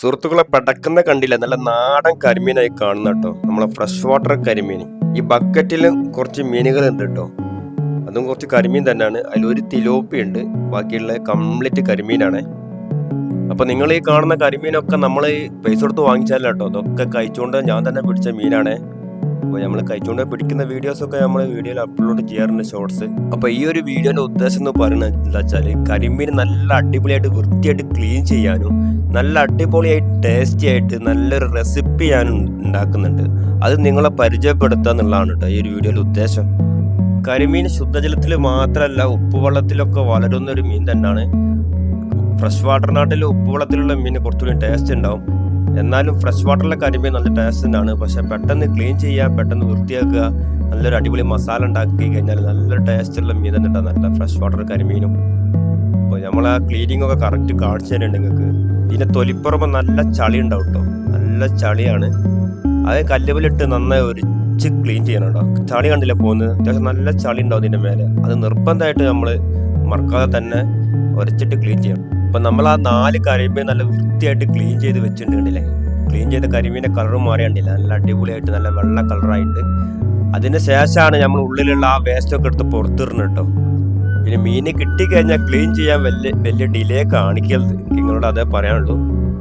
സുഹൃത്തുക്കളെ പടക്കുന്ന കണ്ടില്ല, നല്ല നാടൻ കരിമീനായി കാണുന്ന കേട്ടോ, നമ്മളെ ഫ്രഷ് വാട്ടർ കരിമീൻ. ഈ ബക്കറ്റിലും കുറച്ച് മീനുകൾ ഉണ്ട് കേട്ടോ, അതും കുറച്ച് കരിമീൻ തന്നെയാണ്. അതിലൊരു തിലോപ്പി ഉണ്ട്, ബാക്കിയുള്ള കംപ്ലീറ്റ് കരിമീനാണ്. അപ്പൊ നിങ്ങൾ ഈ കാണുന്ന കരിമീനൊക്കെ നമ്മൾ പൈസ കൊടുത്ത് വാങ്ങിച്ചാലോ കേട്ടോ, അതൊക്കെ കഴിച്ചുകൊണ്ട് ഞാൻ തന്നെ പിടിച്ച മീനാണ്. അപ്പോൾ നമ്മൾ കഴിച്ചുകൊണ്ട് പിടിക്കുന്ന വീഡിയോസൊക്കെ നമ്മൾ വീഡിയോയിൽ അപ്ലോഡ് ചെയ്യാറുണ്ട്, ഷോർട്സ്. അപ്പോൾ ഈ ഒരു വീഡിയോന്റെ ഉദ്ദേശം എന്ന് പറയുന്നത് എന്താ വെച്ചാൽ, കരിമീൻ നല്ല അടിപൊളിയായിട്ട് വൃത്തിയായിട്ട് ക്ലീൻ ചെയ്യാനും നല്ല അടിപൊളിയായിട്ട് ടേസ്റ്റി ആയിട്ട് നല്ലൊരു റെസിപ്പി ഞാൻ ഉണ്ടാക്കുന്നുണ്ട്. അത് നിങ്ങളെ പരിചയപ്പെടുത്തുക എന്നുള്ളതാണ് കേട്ടോ ഈ ഒരു വീഡിയോയുടെ ഉദ്ദേശം. കരിമീൻ ശുദ്ധജലത്തിൽ മാത്രമല്ല, ഉപ്പുവെള്ളത്തിലൊക്കെ വളരുന്ന ഒരു മീൻ തന്നെയാണ്. ഫ്രഷ് വാട്ടർ നാട്ടിൽ ഉപ്പുവെള്ളത്തിലുള്ള മീൻ കുറച്ചുകൂടി ടേസ്റ്റ് ഉണ്ടാവും. എന്നാലും ഫ്രഷ് വാട്ടറിലെ കരിമീൻ നല്ല ടേസ്റ്റ് തന്നെയാണ്. പക്ഷെ പെട്ടെന്ന് ക്ലീൻ ചെയ്യുക, പെട്ടെന്ന് വൃത്തിയാക്കുക, നല്ലൊരു അടിപൊളി മസാല ഉണ്ടാക്കി കഴിഞ്ഞാൽ നല്ല ടേസ്റ്റുള്ള മീൻ തന്നെ ഉണ്ടാവും, നല്ല ഫ്രഷ് വാട്ടർ കരിമീനും. അപ്പോൾ നമ്മൾ ആ ക്ലീനിങ് ഒക്കെ കറക്റ്റ് കാണിച്ചു തരുന്നുണ്ട് നിങ്ങൾക്ക്. ഇതിൻ്റെ തൊലിപ്പുറമെ നല്ല ചളി ഉണ്ടാവും കേട്ടോ, നല്ല ചളിയാണ്. അത് കല്ലുവിലിട്ട് നന്നായി ഒരിച്ച് ക്ലീൻ ചെയ്യണം കേട്ടോ. ചളി കണ്ടില്ല പോകുന്നത്, അത്യാവശ്യം നല്ല ചളി ഉണ്ടാവും ഇതിൻ്റെ മേലെ. അത് നിർബന്ധമായിട്ട് നമ്മൾ മറക്കാതെ തന്നെ ഉരച്ചിട്ട് ക്ലീൻ ചെയ്യണം. അപ്പം നമ്മൾ ആ 4 കരിമീൻ നല്ല വൃത്തിയായിട്ട് ക്ലീൻ ചെയ്ത് വെച്ചിട്ടുണ്ടല്ലേ. ക്ലീൻ ചെയ്ത കരിമീൻ്റെ കളറും മാറിയാണ്ടില്ല, നല്ല അടിപൊളിയായിട്ട് നല്ല വെള്ള കളറായിട്ട്. അതിന് ശേഷമാണ് നമ്മൾ ഉള്ളിലുള്ള ആ വേസ്റ്റൊക്കെ എടുത്ത് പുറത്തിടുന്നത് കേട്ടോ. പിന്നെ മീൻ കിട്ടിക്കഴിഞ്ഞാൽ ക്ലീൻ ചെയ്യാൻ വലിയ ഡിലേ കാണിക്കരുത്, നിങ്ങളോട് അതേ പറയാനുള്ളൂ.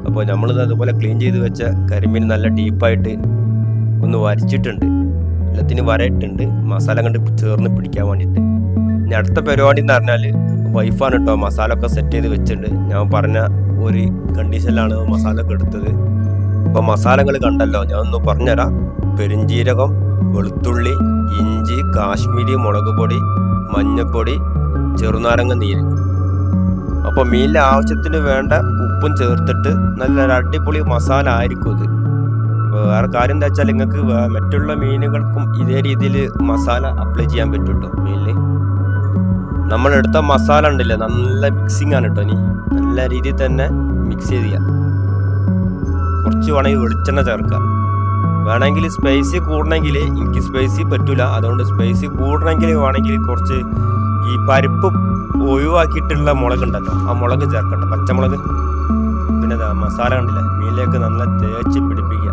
അപ്പോൾ നമ്മളിത് അതുപോലെ ക്ലീൻ ചെയ്ത് വെച്ച കരിമീൻ നല്ല ഡീപ്പായിട്ട് ഒന്ന് വരച്ചിട്ടുണ്ട്, എല്ലാത്തിനും വരയിട്ടുണ്ട്, മസാല കണ്ട് ചേർന്ന് പിടിക്കാൻ വേണ്ടിയിട്ട്. ഇനി അടുത്ത പരിപാടി എന്ന് പറഞ്ഞാൽ വൈഫാണ് കേട്ടോ മസാല ഒക്കെ സെറ്റ് ചെയ്ത് വെച്ചിട്ടുണ്ട്. ഞാൻ പറഞ്ഞ ഒരു കണ്ടീഷനിലാണ് മസാല ഒക്കെ എടുത്തത്. അപ്പോൾ മസാലകൾ കണ്ടല്ലോ, ഞാൻ ഒന്ന് പറഞ്ഞുതരാം. പെരിഞ്ജീരകം, വെളുത്തുള്ളി, ഇഞ്ചി, കാശ്മീരി മുളക് പൊടി, മഞ്ഞൾപ്പൊടി, ചെറുനാരങ്ങ നീര്. അപ്പോൾ മീനിലെ ആവശ്യത്തിന് വേണ്ട ഉപ്പും ചേർത്തിട്ട് നല്ലൊരു അടിപൊളി മസാല ആയിരിക്കും ഇത്. വേറെ കാര്യം എന്താ വെച്ചാൽ, നിങ്ങൾക്ക് മറ്റുള്ള മീനുകൾക്കും ഇതേ രീതിയിൽ മസാല അപ്ലൈ ചെയ്യാൻ പറ്റും കേട്ടോ മീനിൽ. നമ്മളെടുത്ത മസാല ഉണ്ടല്ലേ, നല്ല മിക്സിങ് ആണ് കേട്ടോ. ഇനി നല്ല രീതിയിൽ തന്നെ മിക്സ് ചെയ്യുക. കുറച്ച് വേണമെങ്കിൽ വെളിച്ചെണ്ണ ചേർക്കുക. വേണമെങ്കിൽ സ്പൈസി കൂടണമെങ്കിൽ, എനിക്ക് സ്പൈസി പറ്റൂല, അതുകൊണ്ട് സ്പൈസി കൂടണമെങ്കിൽ വേണമെങ്കിൽ കുറച്ച് ഈ പരിപ്പ് ഒഴിവാക്കിയിട്ടുള്ള മുളകുണ്ടല്ലോ, ആ മുളക് ചേർക്കണ്ട, പച്ചമുളക്. പിന്നെ മസാല കണ്ടില്ലേ, മീനിലേക്ക് നല്ല തേച്ച് പിടിപ്പിക്കുക.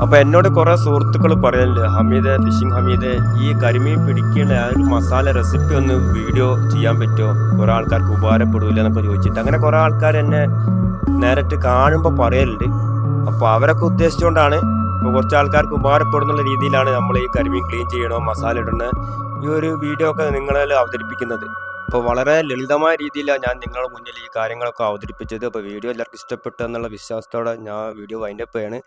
അപ്പോൾ എന്നോട് കുറേ സുഹൃത്തുക്കൾ പറയലുണ്ട്, ഹമീദ്, ഫിഷിംഗ് ഹമീദ്, ഈ കരിമീൻ പിടിക്കുന്ന ആ ഒരു മസാല റെസിപ്പി ഒന്ന് വീഡിയോ ചെയ്യാൻ പറ്റുമോ, കുറേ ആൾക്കാർക്ക് ഉപകാരപ്പെടില്ല എന്നൊക്കെ ചോദിച്ചിട്ട്. അങ്ങനെ കുറേ ആൾക്കാർ എന്നെ നേരിട്ട് കാണുമ്പോൾ പറയലുണ്ട്. അപ്പോൾ അവരൊക്കെ ഉദ്ദേശിച്ചുകൊണ്ടാണ്, ഇപ്പോൾ കുറച്ച് ആൾക്കാർക്ക് ഉപകാരപ്പെടുന്നുള്ള രീതിയിലാണ് നമ്മൾ ഈ കരിമീൻ ക്ലീൻ ചെയ്യണോ, മസാല ഇടണ ഈ ഒരു വീഡിയോ ഒക്കെ നിങ്ങളിൽ അവതരിപ്പിക്കുന്നത്. അപ്പോൾ വളരെ ലളിതമായ രീതിയിലാണ് ഞാൻ നിങ്ങളുടെ മുന്നിൽ ഈ കാര്യങ്ങളൊക്കെ അവതരിപ്പിച്ചത്. അപ്പോൾ വീഡിയോ എല്ലാവർക്കും ഇഷ്ടപ്പെട്ടു എന്നുള്ള വിശ്വാസത്തോടെ ഞാൻ വീഡിയോ വൈൻഡപ്പ് ചെയ്യാണ്.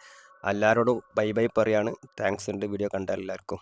എല്ലാവരോടും ബൈ ബൈ പറയാണ്. താങ്ക്സ് ഉണ്ട് വീഡിയോ കണ്ട എല്ലാവർക്കും.